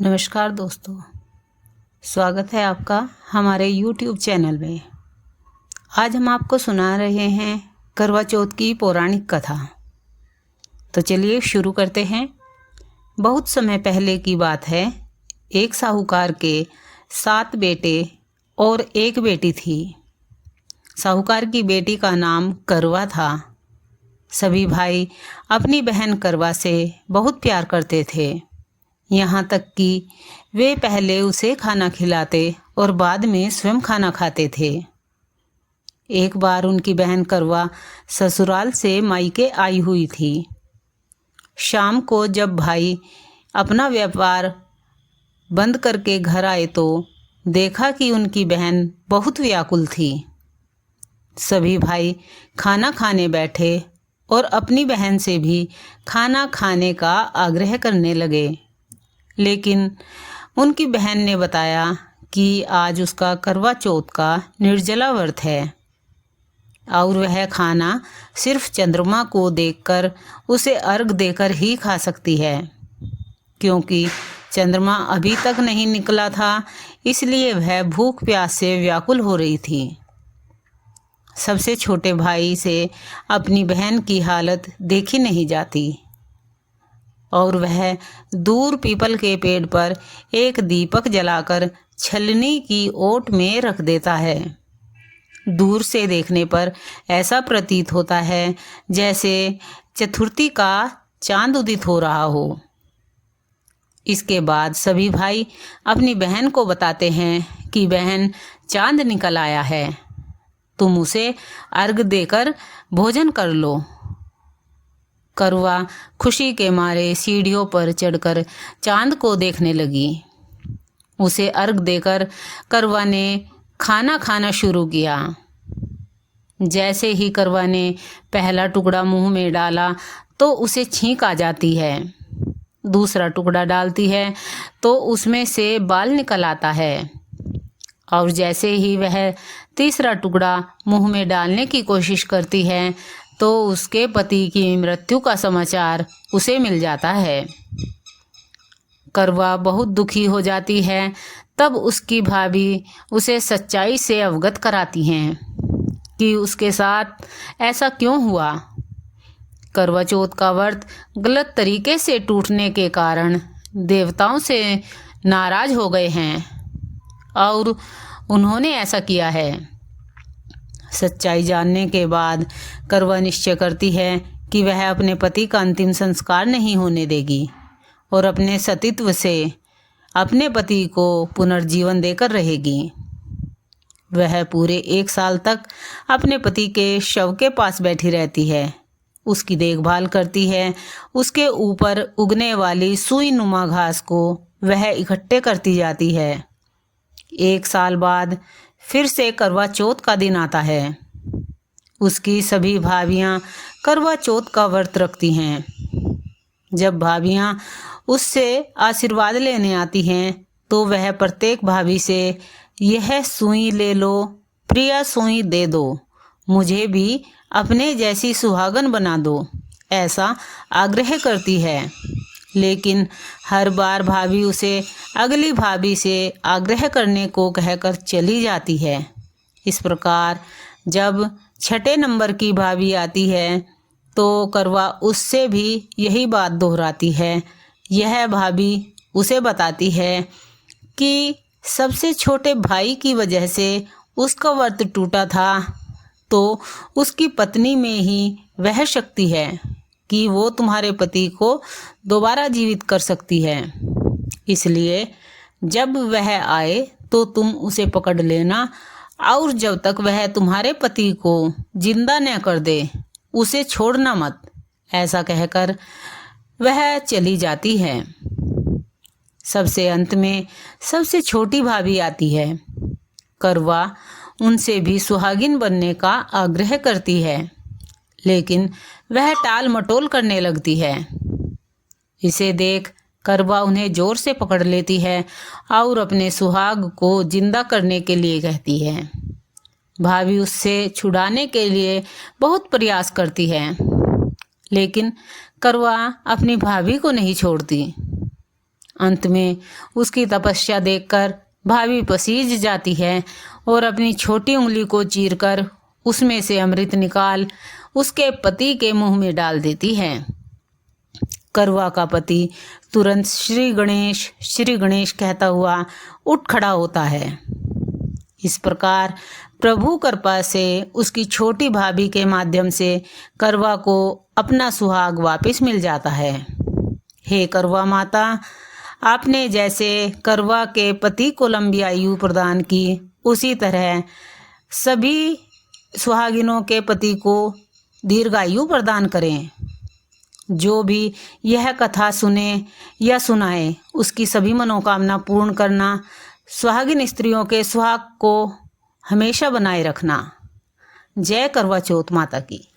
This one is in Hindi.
नमस्कार दोस्तों, स्वागत है आपका हमारे YouTube चैनल में। आज हम आपको सुना रहे हैं करवा चौथ की पौराणिक कथा। तो चलिए शुरू करते हैं। बहुत समय पहले की बात है। एक साहूकार के 7 बेटे और एक बेटी थी। साहूकार की बेटी का नाम करवा था। सभी भाई अपनी बहन करवा से बहुत प्यार करते थे, यहाँ तक कि वे पहले उसे खाना खिलाते और बाद में स्वयं खाना खाते थे। एक बार उनकी बहन करवा ससुराल से मायके आई हुई थी। शाम को जब भाई अपना व्यापार बंद करके घर आए तो देखा कि उनकी बहन बहुत व्याकुल थी। सभी भाई खाना खाने बैठे और अपनी बहन से भी खाना खाने का आग्रह करने लगे, लेकिन उनकी बहन ने बताया कि आज उसका करवा चौथ का निर्जला व्रत है और वह खाना सिर्फ चंद्रमा को देखकर उसे अर्घ देकर ही खा सकती है, क्योंकि चंद्रमा अभी तक नहीं निकला था। इसलिए वह भूख प्यास से व्याकुल हो रही थी। सबसे छोटे भाई से अपनी बहन की हालत देखी नहीं जाती और वह दूर पीपल के पेड़ पर एक दीपक जलाकर छलनी की ओट में रख देता है। दूर से देखने पर ऐसा प्रतीत होता है जैसे चतुर्थी का चांद उदित हो रहा हो। इसके बाद सभी भाई अपनी बहन को बताते हैं कि बहन, चांद निकल आया है, तुम उसे अर्घ देकर भोजन कर लो। करवा खुशी के मारे सीढ़ियों पर चढ़कर चांद को देखने लगी। उसे अर्घ देकर करवा ने खाना खाना शुरू किया। जैसे ही करवा ने पहला टुकड़ा मुंह में डाला तो उसे छींक आ जाती है। दूसरा टुकड़ा डालती है तो उसमें से बाल निकल आता है और जैसे ही वह तीसरा टुकड़ा मुंह में डालने की कोशिश करती है तो उसके पति की मृत्यु का समाचार उसे मिल जाता है। करवा बहुत दुखी हो जाती है। तब उसकी भाभी उसे सच्चाई से अवगत कराती हैं कि उसके साथ ऐसा क्यों हुआ। करवा चौथ का व्रत गलत तरीके से टूटने के कारण देवताओं से नाराज हो गए हैं और उन्होंने ऐसा किया है। सच्चाई जानने के बाद करवा निश्चय करती है कि वह अपने पति का अंतिम संस्कार नहीं होने देगी और अपने सतीत्व से अपने पति को पुनर्जीवन देकर रहेगी। वह पूरे 1 साल तक अपने पति के शव के पास बैठी रहती है, उसकी देखभाल करती है। उसके ऊपर उगने वाली सुई नुमा घास को वह इकट्ठे करती जाती है। 1 साल बाद फिर से करवा चौथ का दिन आता है। उसकी सभी भाभियां करवा चौथ का व्रत रखती हैं। जब भाभियां उससे आशीर्वाद लेने आती हैं तो वह प्रत्येक भाभी से, यह सुई ले लो, प्रिया सुई दे दो, मुझे भी अपने जैसी सुहागन बना दो, ऐसा आग्रह करती है। लेकिन हर बार भाभी उसे अगली भाभी से आग्रह करने को कहकर चली जाती है। इस प्रकार जब 6 नंबर की भाभी आती है तो करवा उससे भी यही बात दोहराती है। यह भाभी उसे बताती है कि सबसे छोटे भाई की वजह से उसका व्रत टूटा था, तो उसकी पत्नी में ही वह शक्ति है कि वो तुम्हारे पति को दोबारा जीवित कर सकती है। इसलिए जब वह आए तो तुम उसे पकड़ लेना और जब तक वह तुम्हारे पति को जिंदा न कर दे उसे छोड़ना मत। ऐसा कहकर वह चली जाती है। सबसे अंत में सबसे छोटी भाभी आती है। करवा उनसे भी सुहागिन बनने का आग्रह करती है, लेकिन वह टाल मटोल करने लगती है। इसे देख करवा उन्हें जोर से पकड़ लेती है और अपने सुहाग को जिंदा करने के लिए कहती है। भाभी उससे छुड़ाने के लिए बहुत प्रयास करती है, लेकिन करवा अपनी भाभी को नहीं छोड़ती। अंत में उसकी तपस्या देखकर भाभी पसीज जाती है और अपनी छोटी उंगली को चीरकर उसमें से अमृत निकाल उसके पति के मुंह में डाल देती है। करवा का पति तुरंत श्री गणेश कहता हुआ उठ खड़ा होता है। इस प्रकार प्रभु कृपा से उसकी छोटी भाभी के माध्यम से करवा को अपना सुहाग वापस मिल जाता है। हे करवा माता, आपने जैसे करवा के पति को लंबी आयु प्रदान की, उसी तरह सभी सुहागिनों के पति को दीर्घायु प्रदान करें। जो भी यह कथा सुने या सुनाए, उसकी सभी मनोकामना पूर्ण करना, सुहागिन स्त्रियों के सुहाग को हमेशा बनाए रखना। जय करवा चौथ माता की।